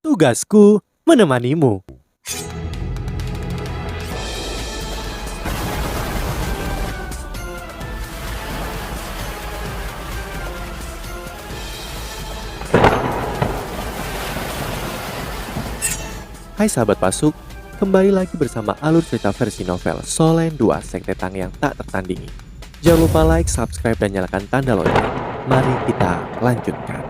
Tugasku menemanimu. Hai sahabat Pasuk, kembali lagi bersama alur cerita versi novel Solen 2 Sekte Tang yang tak tertandingi. Jangan lupa like, subscribe, dan nyalakan tanda lonceng. Mari kita lanjutkan.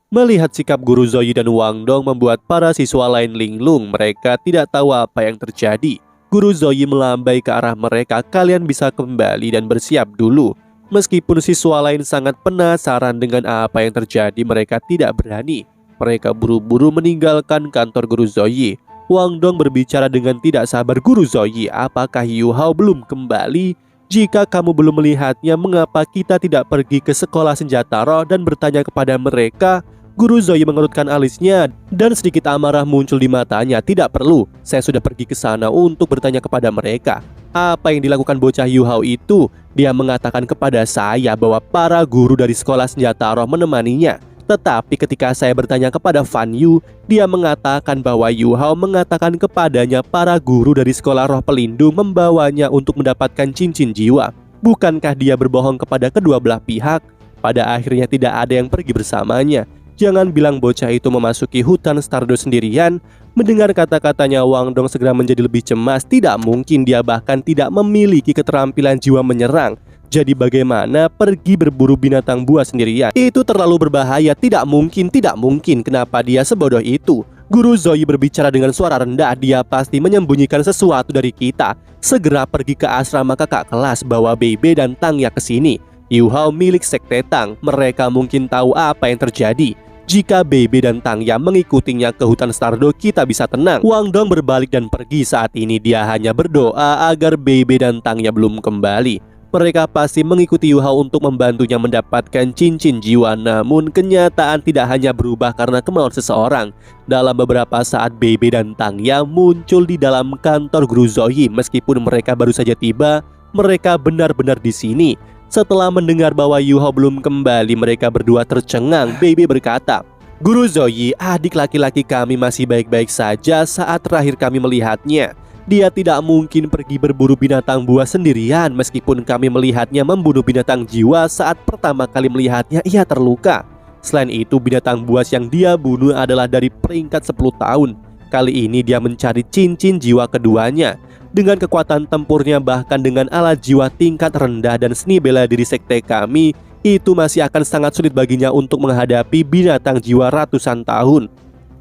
Melihat sikap Guru Zoyi dan Wang Dong membuat para siswa lain linglung. Mereka tidak tahu apa yang terjadi. Guru Zoyi melambai ke arah mereka. Kalian bisa kembali dan bersiap dulu. Meskipun siswa lain sangat penasaran dengan apa yang terjadi, mereka tidak berani. Mereka buru-buru meninggalkan kantor Guru Zoyi. Wang Dong berbicara dengan tidak sabar. Guru Zoyi, apakah Yu Hao belum kembali? Jika kamu belum melihatnya, mengapa kita tidak pergi ke sekolah senjata roh dan bertanya kepada mereka? Guru Zoyi mengerutkan alisnya dan sedikit amarah muncul di matanya. Tidak perlu, saya sudah pergi ke sana untuk bertanya kepada mereka. Apa yang dilakukan bocah Yu Hao itu? Dia mengatakan kepada saya bahwa para guru dari sekolah senjata roh menemaninya. Tetapi ketika saya bertanya kepada Fan Yu, dia mengatakan bahwa Yu Hao mengatakan kepadanya para guru dari sekolah roh pelindung membawanya untuk mendapatkan cincin jiwa. Bukankah dia berbohong kepada kedua belah pihak? Pada akhirnya tidak ada yang pergi bersamanya. Jangan bilang bocah itu memasuki hutan Stardust sendirian. Mendengar kata-katanya, Wang Dong segera menjadi lebih cemas. Tidak mungkin, dia bahkan tidak memiliki keterampilan jiwa menyerang. Jadi bagaimana pergi berburu binatang buas sendirian? Itu terlalu berbahaya. Tidak mungkin, tidak mungkin. Kenapa dia sebodoh itu? Guru Zoyi berbicara dengan suara rendah. Dia pasti menyembunyikan sesuatu dari kita. Segera pergi ke asrama kakak kelas, bawa Bebe dan Tang ya ke sini. Yu Hao milik Sekte Tang. Mereka mungkin tahu apa yang terjadi. Jika Bebe dan Tang Ya mengikutinya ke hutan Stardust, kita bisa tenang. Wang Dong berbalik dan pergi. Saat ini dia hanya berdoa agar Bebe dan Tang Ya belum kembali. Mereka pasti mengikuti Yu Hao untuk membantunya mendapatkan cincin jiwa. Namun kenyataan tidak hanya berubah karena kemauan seseorang. Dalam beberapa saat Bebe dan Tang Ya muncul di dalam kantor Guru Zoyi. Meskipun mereka baru saja tiba, mereka benar-benar di sini. Setelah mendengar bahwa Yu Hao belum kembali, mereka berdua tercengang. Bebe berkata, Guru Zoyi, adik laki-laki kami masih baik-baik saja saat terakhir kami melihatnya. Dia tidak mungkin pergi berburu binatang buas sendirian. Meskipun kami melihatnya membunuh binatang jiwa saat pertama kali melihatnya, ia terluka. Selain itu, binatang buas yang dia bunuh adalah dari peringkat 10 tahun. Kali ini dia mencari cincin jiwa keduanya. Dengan kekuatan tempurnya, bahkan dengan alat jiwa tingkat rendah dan seni bela diri sekte kami, itu masih akan sangat sulit baginya untuk menghadapi binatang jiwa ratusan tahun.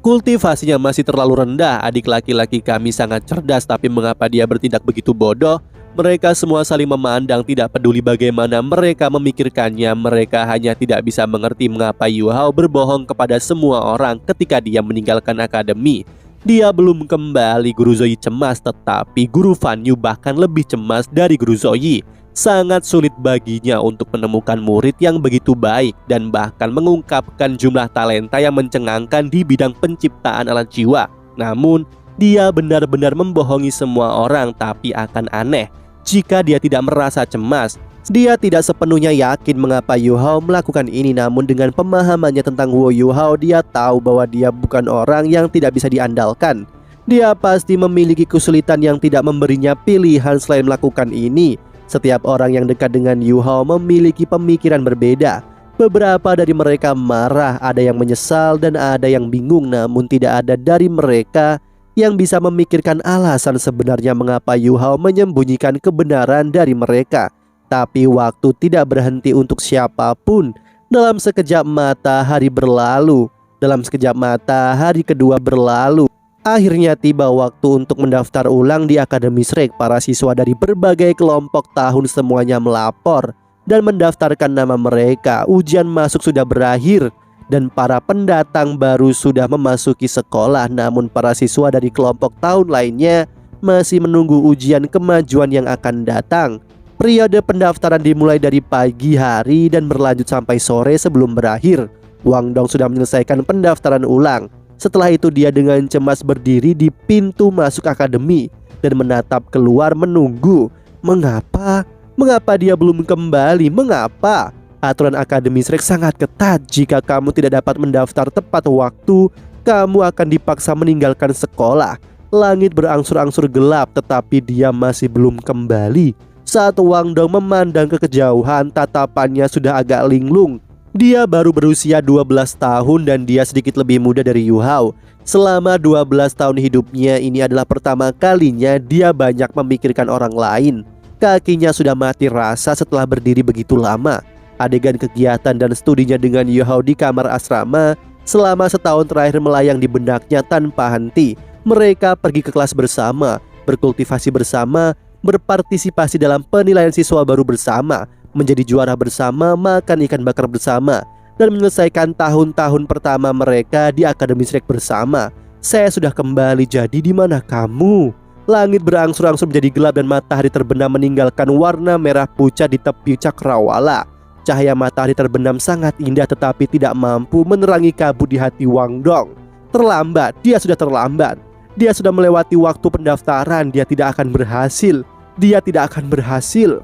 Kultivasinya masih terlalu rendah. Adik laki-laki kami sangat cerdas, tapi mengapa dia bertindak begitu bodoh? Mereka semua saling memandang, tidak peduli bagaimana mereka memikirkannya. Mereka hanya tidak bisa mengerti mengapa Yu Hao berbohong kepada semua orang ketika dia meninggalkan akademi. Dia belum kembali. Guru Zoyi cemas, tetapi Guru Fan Yu bahkan lebih cemas dari Guru Zoyi. Sangat sulit baginya untuk menemukan murid yang begitu baik dan bahkan mengungkapkan jumlah talenta yang mencengangkan di bidang penciptaan alat jiwa. Namun, dia benar-benar membohongi semua orang. Tapi akan aneh jika dia tidak merasa cemas. Dia tidak sepenuhnya yakin mengapa Yu Hao melakukan ini. Namun dengan pemahamannya tentang Wo Yu Hao, dia tahu bahwa dia bukan orang yang tidak bisa diandalkan. Dia pasti memiliki kesulitan yang tidak memberinya pilihan selain melakukan ini. Setiap orang yang dekat dengan Yu Hao memiliki pemikiran berbeda. Beberapa dari mereka marah, ada yang menyesal, dan ada yang bingung. Namun tidak ada dari mereka yang bisa memikirkan alasan sebenarnya mengapa Yu Hao menyembunyikan kebenaran dari mereka. Tapi waktu tidak berhenti untuk siapapun. Dalam sekejap mata hari berlalu. Dalam sekejap mata hari kedua berlalu. Akhirnya tiba waktu untuk mendaftar ulang di Akademi Shrek. Para siswa dari berbagai kelompok tahun semuanya melapor dan mendaftarkan nama mereka. Ujian masuk sudah berakhir dan para pendatang baru sudah memasuki sekolah. Namun para siswa dari kelompok tahun lainnya masih menunggu ujian kemajuan yang akan datang. Periode pendaftaran dimulai dari pagi hari dan berlanjut sampai sore sebelum berakhir. Wang Dong sudah menyelesaikan pendaftaran ulang. Setelah itu dia dengan cemas berdiri di pintu masuk akademi dan menatap keluar menunggu. Mengapa dia belum kembali? Mengapa? Aturan Akademi Shrek sangat ketat. Jika kamu tidak dapat mendaftar tepat waktu, kamu akan dipaksa meninggalkan sekolah. Langit berangsur-angsur gelap, tetapi dia masih belum kembali. Saat Wang Dong memandang ke kejauhan, tatapannya sudah agak linglung. Dia baru berusia 12 tahun dan dia sedikit lebih muda dari Yu Hao. Selama 12 tahun hidupnya, ini adalah pertama kalinya dia banyak memikirkan orang lain. Kakinya sudah mati rasa setelah berdiri begitu lama. Adegan kegiatan dan studinya dengan Yu Hao di kamar asrama selama setahun terakhir melayang di benaknya tanpa henti. Mereka pergi ke kelas bersama, berkultivasi bersama, berpartisipasi dalam penilaian siswa baru bersama, menjadi juara bersama, makan ikan bakar bersama, dan menyelesaikan tahun-tahun pertama mereka di Akademi Shrek bersama. Saya sudah kembali, jadi di mana kamu? Langit berangsur-angsur menjadi gelap dan matahari terbenam meninggalkan warna merah pucat di tepi cakrawala. Cahaya matahari terbenam sangat indah tetapi tidak mampu menerangi kabut di hati Wang Dong. Terlambat, dia sudah terlambat. Dia sudah melewati waktu pendaftaran, dia tidak akan berhasil. Dia tidak akan berhasil.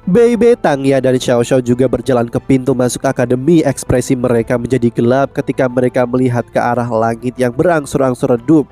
Bei Bei, Tangya, dan Xiao Xiao juga berjalan ke pintu masuk akademi. Ekspresi mereka menjadi gelap ketika mereka melihat ke arah langit yang berangsur-angsur redup.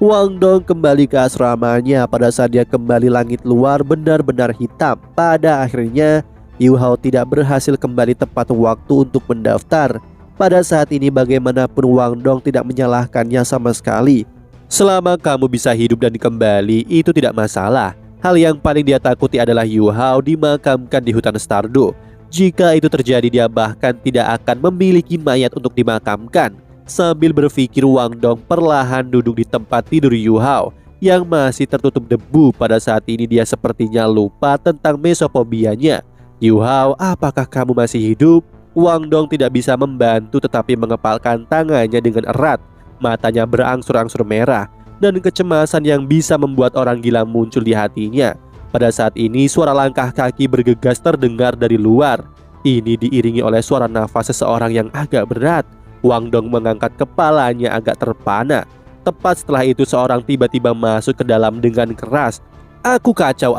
Wang Dong kembali ke asramanya. Pada saat dia kembali, langit luar benar-benar hitam. Pada akhirnya Yu Hao tidak berhasil kembali tepat waktu untuk mendaftar. Pada saat ini bagaimanapun Wang Dong tidak menyalahkannya sama sekali. Selama kamu bisa hidup dan kembali, itu tidak masalah. Hal yang paling dia takuti adalah Yu Hao dimakamkan di hutan Stardew. Jika itu terjadi, dia bahkan tidak akan memiliki mayat untuk dimakamkan. Sambil berpikir, Wang Dong perlahan duduk di tempat tidur Yu Hao yang masih tertutup debu. Pada saat ini dia sepertinya lupa tentang mesofobianya. Yu Hao, apakah kamu masih hidup? Wang Dong tidak bisa membantu tetapi mengepalkan tangannya dengan erat. Matanya berangsur-angsur merah dan kecemasan yang bisa membuat orang gila muncul di hatinya. Pada saat ini suara langkah kaki bergegas terdengar dari luar. Ini diiringi oleh suara nafas seseorang yang agak berat. Wang Dong mengangkat kepalanya agak terpana. Tepat setelah itu seorang tiba-tiba masuk ke dalam dengan keras. Aku kacau,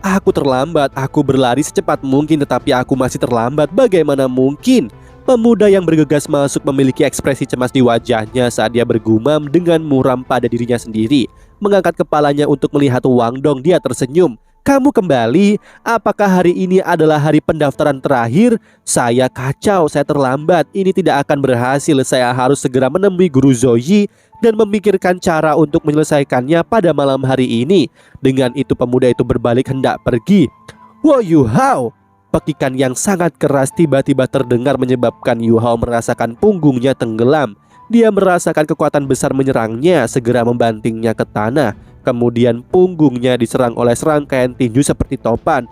aku terlambat, aku berlari secepat mungkin tetapi aku masih terlambat, bagaimana mungkin? Pemuda yang bergegas masuk memiliki ekspresi cemas di wajahnya saat dia bergumam dengan muram pada dirinya sendiri. Mengangkat kepalanya untuk melihat Wang Dong, dia tersenyum. Kamu kembali? Apakah hari ini adalah hari pendaftaran terakhir? Saya kacau, saya terlambat, ini tidak akan berhasil, saya harus segera menemui Guru Zoyi dan memikirkan cara untuk menyelesaikannya pada malam hari ini. Dengan itu pemuda itu berbalik hendak pergi. Wow, Yu Hao! Pekikan yang sangat keras tiba-tiba terdengar menyebabkan Yu Hao merasakan punggungnya tenggelam. Dia merasakan kekuatan besar menyerangnya, segera membantingnya ke tanah. Kemudian punggungnya diserang oleh serangkaian tinju seperti topan.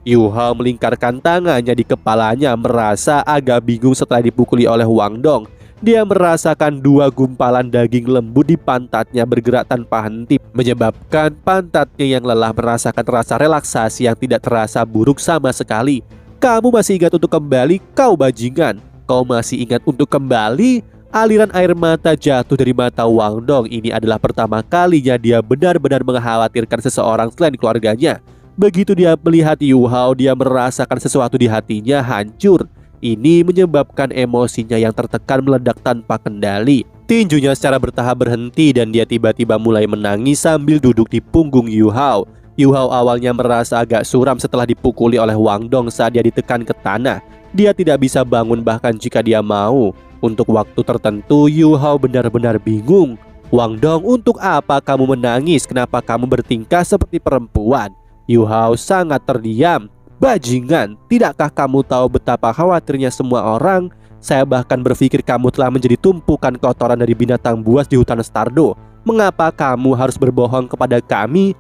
Yu Hao melingkarkan tangannya di kepalanya, merasa agak bingung setelah dipukuli oleh Wang Dong. Dia merasakan dua gumpalan daging lembut di pantatnya bergerak tanpa henti, menyebabkan pantatnya yang lelah merasakan rasa relaksasi yang tidak terasa buruk sama sekali. Kamu masih ingat untuk kembali, kau bajingan? Kau masih ingat untuk kembali? Aliran air mata jatuh dari mata Wang Dong. Ini adalah pertama kalinya dia benar-benar mengkhawatirkan seseorang selain keluarganya. Begitu dia melihat Yu Hao, dia merasakan sesuatu di hatinya hancur. Ini menyebabkan emosinya yang tertekan meledak tanpa kendali. Tinjunya secara bertahap berhenti dan dia tiba-tiba mulai menangis sambil duduk di punggung Yu Hao. Yu Hao awalnya merasa agak suram setelah dipukuli oleh Wang Dong saat dia ditekan ke tanah. Dia tidak bisa bangun bahkan jika dia mau. Untuk waktu tertentu Yu Hao benar-benar bingung. Wang Dong, untuk apa kamu menangis? Kenapa kamu bertingkah seperti perempuan? Yu Hao sangat terdiam. Bajingan, tidakkah kamu tahu betapa khawatirnya semua orang? Saya bahkan berpikir kamu telah menjadi tumpukan kotoran dari binatang buas di hutan Stardew. Mengapa kamu harus berbohong kepada kami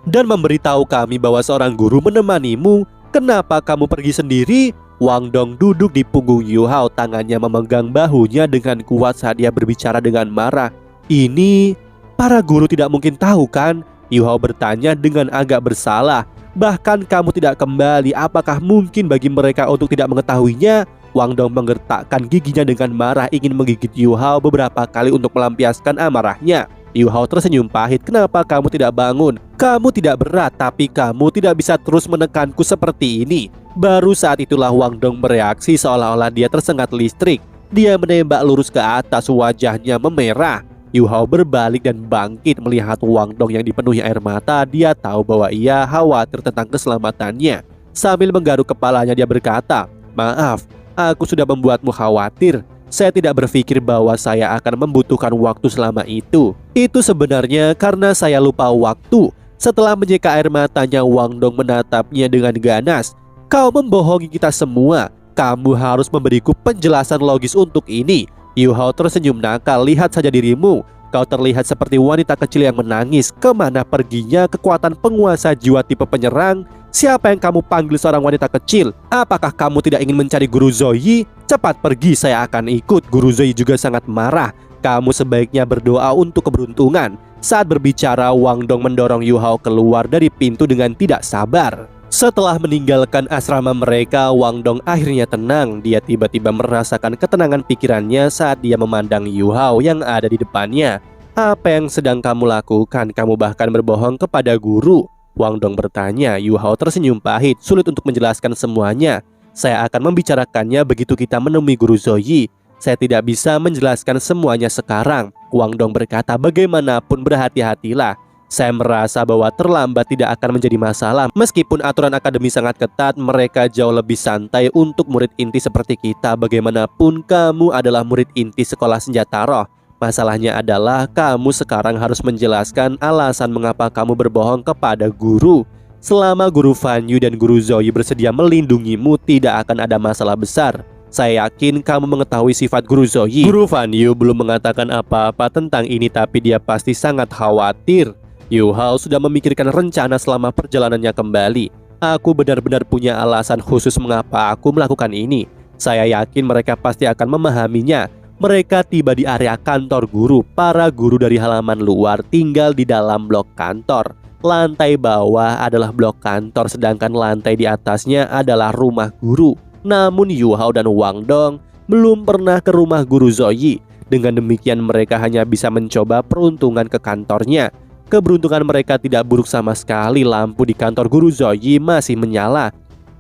dan memberitahu kami bahwa seorang guru menemanimu? Kenapa kamu pergi sendiri? Wang Dong duduk di punggung Yu Hao, tangannya memegang bahunya dengan kuat saat dia berbicara dengan marah. Ini, para guru tidak mungkin tahu kan? Yu Hao bertanya dengan agak bersalah. Bahkan kamu tidak kembali, apakah mungkin bagi mereka untuk tidak mengetahuinya? Wang Dong menggertakkan giginya dengan marah, ingin menggigit Yu Hao beberapa kali untuk melampiaskan amarahnya. Yu Hao tersenyum pahit. Kenapa kamu tidak bangun? Kamu tidak berat, tapi kamu tidak bisa terus menekanku seperti ini. Baru saat itulah Wang Dong bereaksi seolah-olah dia tersengat listrik. Dia menembak lurus ke atas, wajahnya memerah. Yu Hao berbalik dan bangkit melihat Wang Dong yang dipenuhi air mata. Dia tahu bahwa ia khawatir tentang keselamatannya. Sambil menggaruk kepalanya dia berkata, "Maaf, aku sudah membuatmu khawatir. Saya tidak berpikir bahwa saya akan membutuhkan waktu selama itu. Itu sebenarnya karena saya lupa waktu." Setelah menyeka air matanya, Wang Dong menatapnya dengan ganas. "Kau membohongi kita semua. Kamu harus memberiku penjelasan logis untuk ini." Yu Hao tersenyum nakal. "Lihat saja dirimu. Kau terlihat seperti wanita kecil yang menangis. Kemana perginya kekuatan penguasa jiwa tipe penyerang? Siapa yang kamu panggil seorang wanita kecil? Apakah kamu tidak ingin mencari Guru Zoyi? Cepat pergi, saya akan ikut." Guru Zoyi juga sangat marah. "Kamu sebaiknya berdoa untuk keberuntungan." Saat berbicara, Wang Dong mendorong Yu Hao keluar dari pintu dengan tidak sabar. Setelah meninggalkan asrama mereka, Wang Dong akhirnya tenang. Dia tiba-tiba merasakan ketenangan pikirannya saat dia memandang Yu Hao yang ada di depannya. "Apa yang sedang kamu lakukan? Kamu bahkan berbohong kepada guru." Wang Dong bertanya. Yu Hao tersenyum pahit, sulit untuk menjelaskan semuanya. "Saya akan membicarakannya begitu kita menemui Guru Zoyi. Saya tidak bisa menjelaskan semuanya sekarang." Wang Dong berkata, "Bagaimanapun berhati-hatilah. Saya merasa bahwa terlambat tidak akan menjadi masalah. Meskipun aturan akademi sangat ketat, mereka jauh lebih santai untuk murid inti seperti kita. Bagaimanapun kamu adalah murid inti sekolah senjata roh. Masalahnya adalah kamu sekarang harus menjelaskan alasan mengapa kamu berbohong kepada guru. Selama Guru Fan Yu dan Guru Zoyi bersedia melindungimu, tidak akan ada masalah besar. Saya yakin kamu mengetahui sifat Guru Zoyi." Guru Fan Yu belum mengatakan apa-apa tentang ini, tapi dia pasti sangat khawatir. Yu Hao sudah memikirkan rencana selama perjalanannya kembali. "Aku benar-benar punya alasan khusus mengapa aku melakukan ini. Saya yakin mereka pasti akan memahaminya." Mereka tiba di area kantor guru. Para guru dari halaman luar tinggal di dalam blok kantor. Lantai bawah adalah blok kantor, sedangkan lantai di atasnya adalah rumah guru. Namun Yu Hao dan Wang Dong belum pernah ke rumah Guru Zoyi. Dengan demikian mereka hanya bisa mencoba peruntungan ke kantornya. Keberuntungan mereka tidak buruk sama sekali. Lampu di kantor Guru Zoyi masih menyala.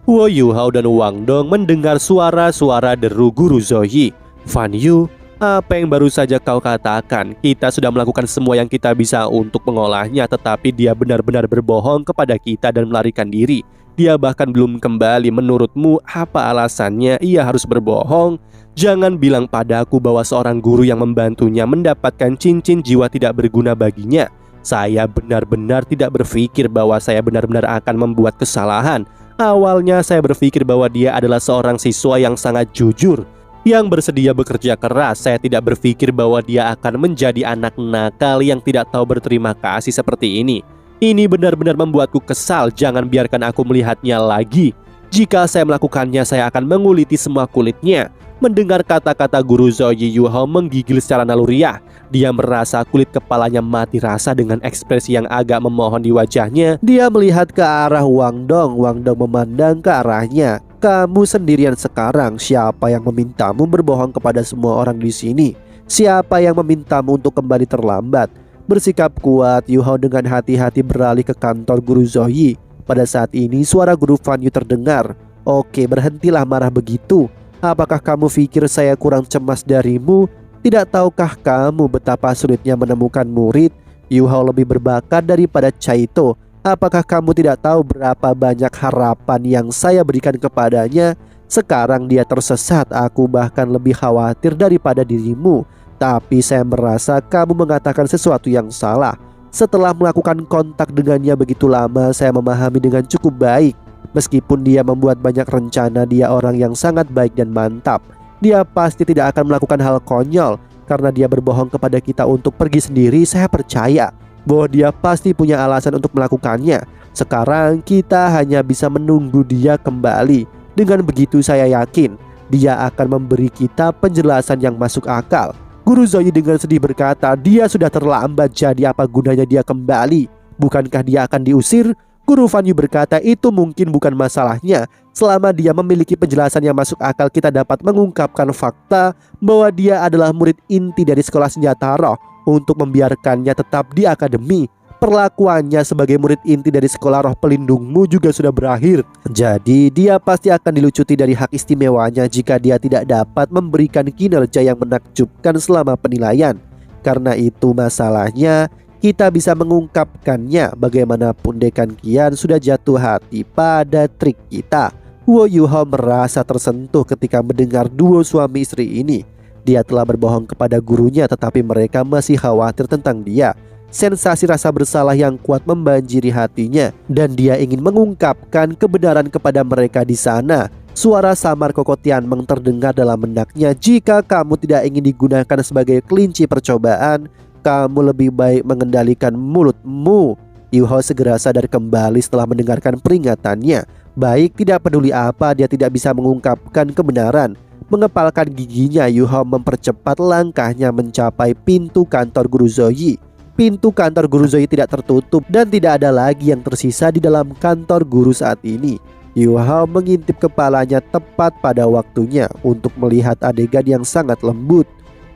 Yu Hao dan Wang Dong mendengar suara-suara deru Guru Zoyi. "Fan Yu, apa yang baru saja kau katakan? Kita sudah melakukan semua yang kita bisa untuk mengolahnya, tetapi dia benar-benar berbohong kepada kita dan melarikan diri. Dia bahkan belum kembali. Menurutmu apa alasannya ia harus berbohong? Jangan bilang padaku bahwa seorang guru yang membantunya mendapatkan cincin jiwa tidak berguna baginya. Saya benar-benar tidak berpikir bahwa saya benar-benar akan membuat kesalahan. Awalnya saya berpikir bahwa dia adalah seorang siswa yang sangat jujur, yang bersedia bekerja keras. Saya tidak berpikir bahwa dia akan menjadi anak nakal yang tidak tahu berterima kasih seperti ini. Ini benar-benar membuatku kesal. Jangan biarkan aku melihatnya lagi. Jika saya melakukannya, saya akan menguliti semua kulitnya." Mendengar kata-kata Guru Zoyi, Yu Hao menggigil secara naluriah. Dia merasa kulit kepalanya mati rasa. Dengan ekspresi yang agak memohon di wajahnya, dia melihat ke arah Wang Dong. Wang Dong memandang ke arahnya. "Kamu sendirian sekarang. Siapa yang memintamu berbohong kepada semua orang di sini? Siapa yang memintamu untuk kembali terlambat?" Bersikap kuat, Yu Hao dengan hati-hati beralih ke kantor Guru Zoyi. Pada saat ini suara Guru Fan Yu terdengar. "Oke, berhentilah marah begitu. Apakah kamu pikir saya kurang cemas darimu? Tidak tahukah kamu betapa sulitnya menemukan murid? Yu Hao lebih berbakat daripada Caito. Apakah kamu tidak tahu berapa banyak harapan yang saya berikan kepadanya? Sekarang dia tersesat. Aku bahkan lebih khawatir daripada dirimu. Tapi saya merasa kamu mengatakan sesuatu yang salah. Setelah melakukan kontak dengannya begitu lama, saya memahami dengan cukup baik. Meskipun dia membuat banyak rencana, dia orang yang sangat baik dan mantap. Dia pasti tidak akan melakukan hal konyol. Karena dia berbohong kepada kita untuk pergi sendiri, saya percaya bahwa dia pasti punya alasan untuk melakukannya. Sekarang kita hanya bisa menunggu dia kembali. Dengan begitu saya yakin dia akan memberi kita penjelasan yang masuk akal." Guru Zoyi dengan sedih berkata, "Dia sudah terlambat, jadi apa gunanya dia kembali? Bukankah dia akan diusir?" Guru Fan Yu berkata, "Itu mungkin bukan masalahnya. Selama dia memiliki penjelasan yang masuk akal, kita dapat mengungkapkan fakta bahwa dia adalah murid inti dari sekolah senjata roh untuk membiarkannya tetap di akademi. perlakuannya sebagai murid inti dari sekolah roh pelindungmu juga sudah berakhir. Jadi dia pasti akan dilucuti dari hak istimewanya jika dia tidak dapat memberikan kinerja yang menakjubkan selama penilaian. Karena itu masalahnya, kita bisa mengungkapkannya bagaimanapun Dekan Qian sudah jatuh hati pada trik kita. Wo Yuhao merasa tersentuh ketika mendengar duo suami istri ini. Dia telah berbohong kepada gurunya, tetapi mereka masih khawatir tentang dia. Sensasi rasa bersalah yang kuat membanjiri hatinya, dan dia ingin mengungkapkan kebenaran kepada mereka di sana. Suara samar Koko Tianmeng terdengar dalam benaknya. Jika kamu tidak ingin digunakan sebagai kelinci percobaan, kamu lebih baik mengendalikan mulutmu. Yuhao segera sadar kembali setelah mendengarkan peringatannya. Baik, tidak peduli apa, dia tidak bisa mengungkapkan kebenaran. Mengepalkan giginya, Yuhao mempercepat langkahnya mencapai pintu kantor Guru Zoyi. Pintu kantor Guru Zoyi tidak tertutup dan tidak ada lagi yang tersisa di dalam kantor guru saat ini. Yuhao mengintip kepalanya tepat pada waktunya untuk melihat adegan yang sangat lembut.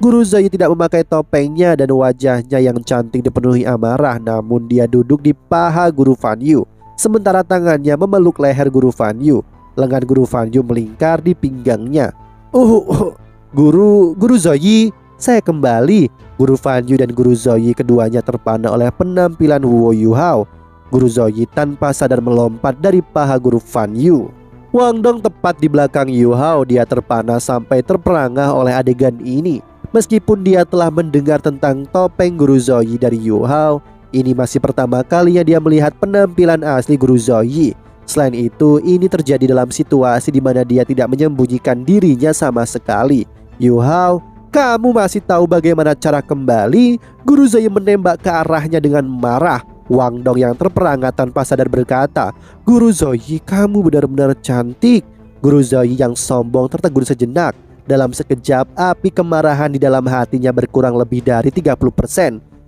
Guru Zoyi tidak memakai topengnya dan wajahnya yang cantik dipenuhi amarah, namun dia duduk di paha Guru Fan Yu. Sementara tangannya memeluk leher Guru Fan Yu. Lengan Guru Fan Yu melingkar di pinggangnya. Guru Zoyi, saya kembali. Guru Fan Yu dan Guru Zoyi keduanya terpana oleh penampilan Wo Yuhao. Guru Zoyi tanpa sadar melompat dari paha Guru Fan Yu. Wang Dong tepat di belakang Yuhao. Dia terpana sampai terperangah oleh adegan ini. Meskipun dia telah mendengar tentang topeng Guru Zoyi dari Yuhao, ini masih pertama kalinya dia melihat penampilan asli Guru Zoyi. Selain itu, ini terjadi dalam situasi di mana dia tidak menyembunyikan dirinya sama sekali. Yuhao, kamu masih tahu bagaimana cara kembali? Guru Zoyi menembak ke arahnya dengan marah. Wang Dong yang terperangah tanpa sadar berkata, Guru Zoyi, kamu benar-benar cantik. Guru Zoyi yang sombong tertegun sejenak. Dalam sekejap, api kemarahan di dalam hatinya berkurang lebih dari 30%.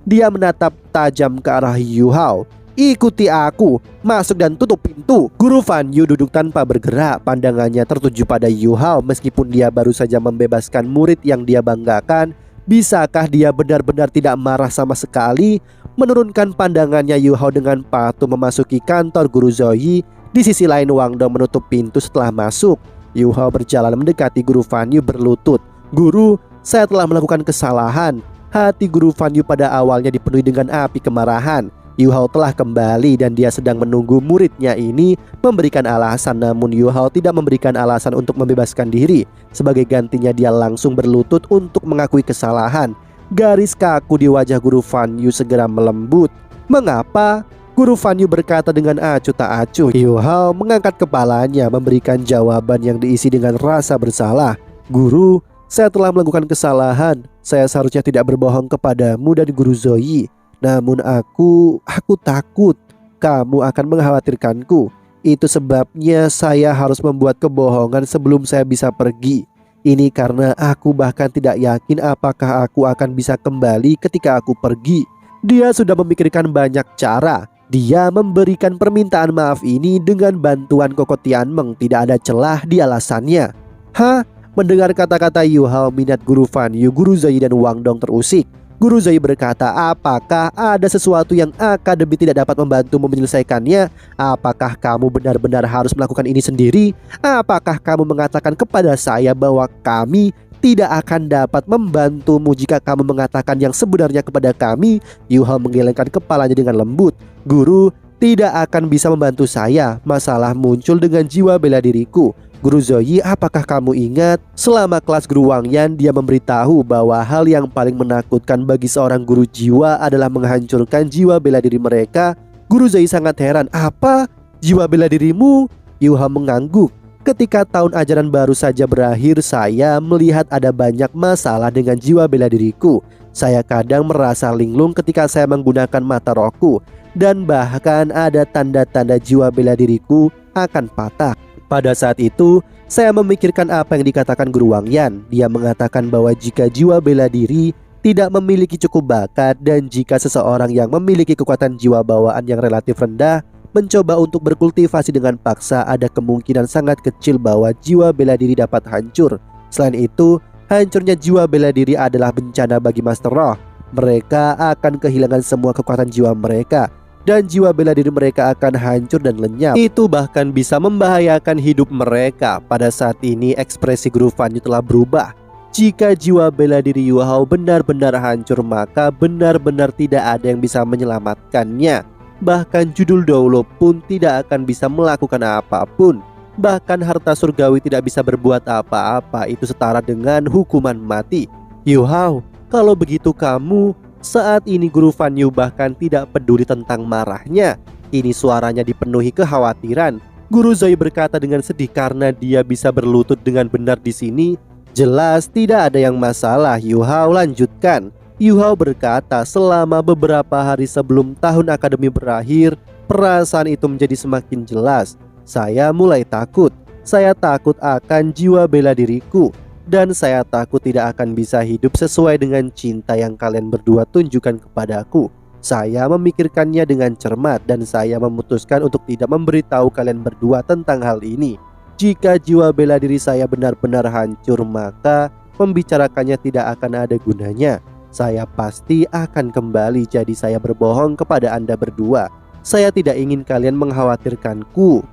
Dia menatap tajam ke arah Yuhao. Ikuti aku, masuk dan tutup pintu. Guru Fan Yu duduk tanpa bergerak. Pandangannya tertuju pada Yuhao. Meskipun dia baru saja membebaskan murid yang dia banggakan, bisakah dia benar-benar tidak marah sama sekali? Menurunkan pandangannya, Yuhao dengan patuh memasuki kantor Guru Zoyi. Di sisi lain, Wang Dong menutup pintu setelah masuk. Yuhao berjalan mendekati Guru Fan Yu berlutut. Guru, saya telah melakukan kesalahan. Hati Guru Fan Yu pada awalnya dipenuhi dengan api kemarahan. Yuhao telah kembali dan dia sedang menunggu muridnya ini memberikan alasan, namun Yuhao tidak memberikan alasan untuk membebaskan diri. Sebagai gantinya dia langsung berlutut untuk mengakui kesalahan. Garis kaku di wajah Guru Fan Yu segera melembut. Mengapa? Guru Fan Yu berkata dengan acuh tak acuh. Yuhao mengangkat kepalanya memberikan jawaban yang diisi dengan rasa bersalah. Guru, saya telah melakukan kesalahan. Saya seharusnya tidak berbohong kepadamu dan Guru Zoyi. Namun aku takut kamu akan mengkhawatirkanku. Itu sebabnya saya harus membuat kebohongan sebelum saya bisa pergi. Ini karena aku bahkan tidak yakin apakah aku akan bisa kembali ketika aku pergi. Dia sudah memikirkan banyak cara. Dia memberikan permintaan maaf ini dengan bantuan Koko Tianmeng. Tidak ada celah di alasannya. Mendengar kata-kata Yuhao, minat Guru Fan Yu, Guru Zoyi dan Wang Dong terusik. Guru Zoyi berkata, apakah ada sesuatu yang akademi tidak dapat membantumu menyelesaikannya? Apakah kamu benar-benar harus melakukan ini sendiri? Apakah kamu mengatakan kepada saya bahwa kami tidak akan dapat membantumu jika kamu mengatakan yang sebenarnya kepada kami? Yuhao menggelengkan kepalanya dengan lembut. Guru, tidak akan bisa membantu saya. Masalah muncul dengan jiwa bela diriku. Guru Zoyi, apakah kamu ingat? Selama kelas Guru Wang Yan, dia memberitahu bahwa hal yang paling menakutkan bagi seorang guru jiwa adalah menghancurkan jiwa bela diri mereka. Guru Zoyi sangat heran. Apa? Jiwa bela dirimu? Yuhao mengangguk. Ketika tahun ajaran baru saja berakhir, saya melihat ada banyak masalah dengan jiwa bela diriku. Saya kadang merasa linglung ketika saya menggunakan mata rohku. Dan bahkan ada tanda-tanda jiwa bela diriku akan patah. Pada saat itu, saya memikirkan apa yang dikatakan Guru Wang Yan. Dia mengatakan bahwa jika jiwa bela diri tidak memiliki cukup bakat, dan jika seseorang yang memiliki kekuatan jiwa bawaan yang relatif rendah mencoba untuk berkultivasi dengan paksa, ada kemungkinan sangat kecil bahwa jiwa bela diri dapat hancur. Selain itu, hancurnya jiwa bela diri adalah bencana bagi Master Roh. Mereka akan kehilangan semua kekuatan jiwa mereka, dan jiwa bela diri mereka akan hancur dan lenyap. Itu bahkan bisa membahayakan hidup mereka. Pada saat ini ekspresi Guru Fan Yu telah berubah. Jika jiwa bela diri Yu Hao benar-benar hancur, maka benar-benar tidak ada yang bisa menyelamatkannya. Bahkan judul Doulo pun tidak akan bisa melakukan apapun. Bahkan harta surgawi tidak bisa berbuat apa-apa. Itu setara dengan hukuman mati. Yu Hao, kalau begitu kamu... Saat ini Guru Fan Yu bahkan tidak peduli tentang marahnya. Kini suaranya dipenuhi kekhawatiran. Guru Zoe berkata dengan sedih karena dia bisa berlutut dengan benar di sini. Jelas tidak ada yang masalah, Yu Hao lanjutkan. Yu Hao berkata, selama beberapa hari sebelum tahun akademi berakhir, perasaan itu menjadi semakin jelas. Saya mulai takut. Saya takut akan jiwa bela diriku. Dan saya takut tidak akan bisa hidup sesuai dengan cinta yang kalian berdua tunjukkan kepadaku. Saya memikirkannya dengan cermat dan saya memutuskan untuk tidak memberitahu kalian berdua tentang hal ini. Jika jiwa bela diri saya benar-benar hancur, maka membicarakannya tidak akan ada gunanya. Saya pasti akan kembali, jadi saya berbohong kepada Anda berdua. Saya tidak ingin kalian mengkhawatirkanku.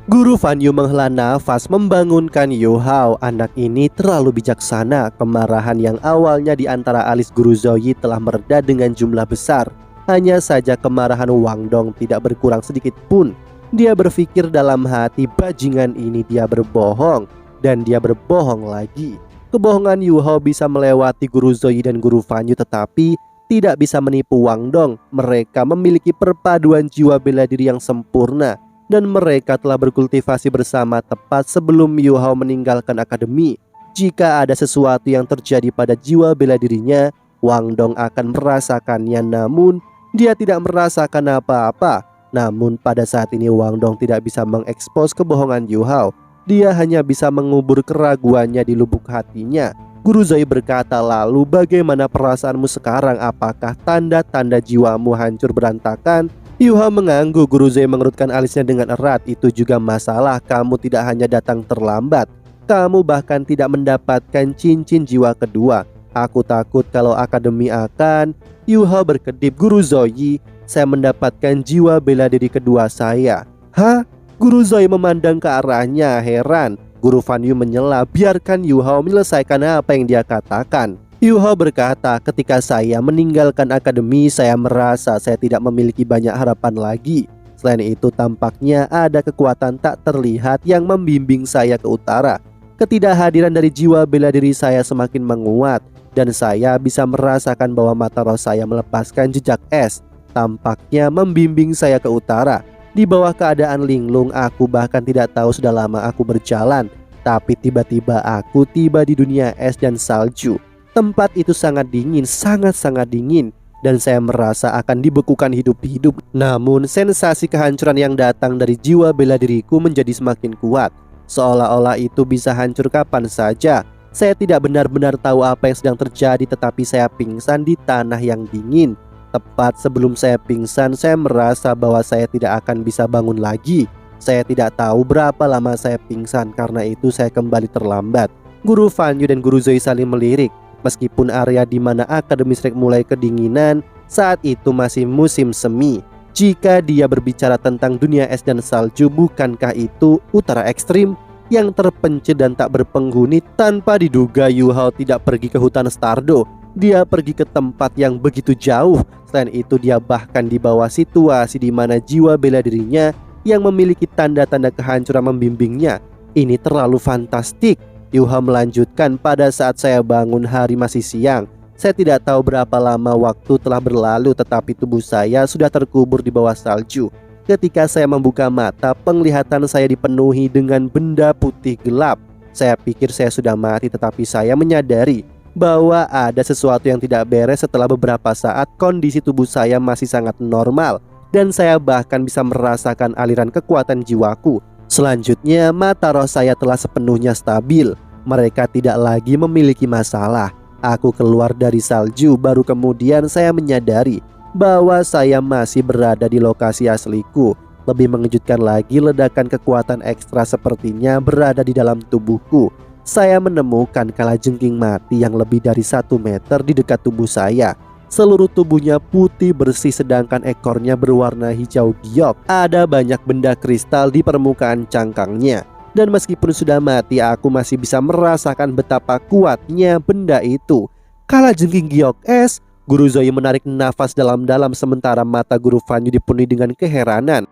Guru Fan Yu menghela nafas membangunkan Yu Hao. Anak ini terlalu bijaksana. Kemarahan yang awalnya di antara alis Guru Zoe telah mereda dengan jumlah besar. Hanya saja kemarahan Wang Dong tidak berkurang sedikit pun. Dia berpikir dalam hati, bajingan ini dia berbohong. Dan dia berbohong lagi. Kebohongan Yu Hao bisa melewati Guru Zoe dan Guru Fan Yu, tetapi tidak bisa menipu Wang Dong. Mereka memiliki perpaduan jiwa bela diri yang sempurna. Dan mereka telah berkultivasi bersama tepat sebelum Yu Hao meninggalkan akademi. Jika ada sesuatu yang terjadi pada jiwa bela dirinya, Wang Dong akan merasakannya, namun dia tidak merasakan apa-apa. Namun pada saat ini Wang Dong tidak bisa mengekspos kebohongan Yu Hao. Dia hanya bisa mengubur keraguannya di lubuk hatinya. Guru Zoe berkata, lalu bagaimana perasaanmu sekarang? Apakah tanda-tanda jiwamu hancur berantakan? Yu Hao mengangguk. Guru Zoe mengerutkan alisnya dengan erat. Itu juga masalah, kamu tidak hanya datang terlambat, kamu bahkan tidak mendapatkan cincin jiwa kedua. Aku takut kalau akademi akan... Yu Hao berkedip. Guru Zoe, saya mendapatkan jiwa bela diri kedua saya. Hah? Guru Zoe memandang ke arahnya heran. Guru Fan Yu menyela. Biarkan Yu Hao menyelesaikan apa yang dia katakan. Yu Hao berkata, ketika saya meninggalkan akademi, saya merasa saya tidak memiliki banyak harapan lagi. Selain itu, tampaknya ada kekuatan tak terlihat yang membimbing saya ke utara. Ketidakhadiran dari jiwa bela diri saya semakin menguat, dan saya bisa merasakan bahwa mata roh saya melepaskan jejak es. Tampaknya membimbing saya ke utara. Di bawah keadaan linglung, aku bahkan tidak tahu sudah lama aku berjalan. Tapi tiba-tiba aku tiba di dunia es dan salju. Tempat itu sangat dingin, sangat-sangat dingin. Dan saya merasa akan dibekukan hidup-hidup. Namun sensasi kehancuran yang datang dari jiwa bela diriku menjadi semakin kuat. Seolah-olah itu bisa hancur kapan saja. Saya tidak benar-benar tahu apa yang sedang terjadi, tetapi saya pingsan di tanah yang dingin. Tepat sebelum saya pingsan, saya merasa bahwa saya tidak akan bisa bangun lagi. Saya tidak tahu berapa lama saya pingsan, karena itu saya kembali terlambat. Guru Fan Yu dan Guru Zoe saling melirik. Meskipun area di mana Akademi Shrek mulai kedinginan, saat itu masih musim semi. Jika dia berbicara tentang dunia es dan salju, bukankah itu utara ekstrim yang terpencil dan tak berpenghuni? Tanpa diduga, Yu Hao tidak pergi ke hutan Stardo. Dia pergi ke tempat yang begitu jauh. Selain itu, dia bahkan dibawa situasi di mana jiwa bela dirinya yang memiliki tanda-tanda kehancuran membimbingnya. Ini terlalu fantastik. Yu Hao melanjutkan, pada saat saya bangun hari masih siang. Saya tidak tahu berapa lama waktu telah berlalu, tetapi tubuh saya sudah terkubur di bawah salju. Ketika saya membuka mata, penglihatan saya dipenuhi dengan benda putih gelap. Saya pikir saya sudah mati, tetapi saya menyadari bahwa ada sesuatu yang tidak beres. Setelah beberapa saat, kondisi tubuh saya masih sangat normal, dan saya bahkan bisa merasakan aliran kekuatan jiwaku. Selanjutnya, mata roh saya telah sepenuhnya stabil. Mereka tidak lagi memiliki masalah. Aku keluar dari salju, baru kemudian saya menyadari bahwa saya masih berada di lokasi asliku. Lebih mengejutkan lagi, ledakan kekuatan ekstra sepertinya berada di dalam tubuhku. Saya menemukan kalajengking mati yang lebih dari 1 meter di dekat tubuh saya. Seluruh tubuhnya putih bersih sedangkan ekornya berwarna hijau giok. Ada banyak benda kristal di permukaan cangkangnya. Dan meskipun sudah mati, aku masih bisa merasakan betapa kuatnya benda itu. Kalajengking giok es, Guru Zoe menarik nafas dalam-dalam sementara mata Guru Fanyu dipenuhi dengan keheranan.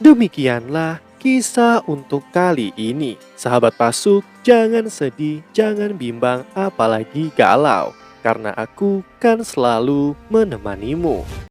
Demikianlah kisah untuk kali ini. Sahabat Pasuk, jangan sedih, jangan bimbang, apalagi galau. Karena aku kan selalu menemanimu.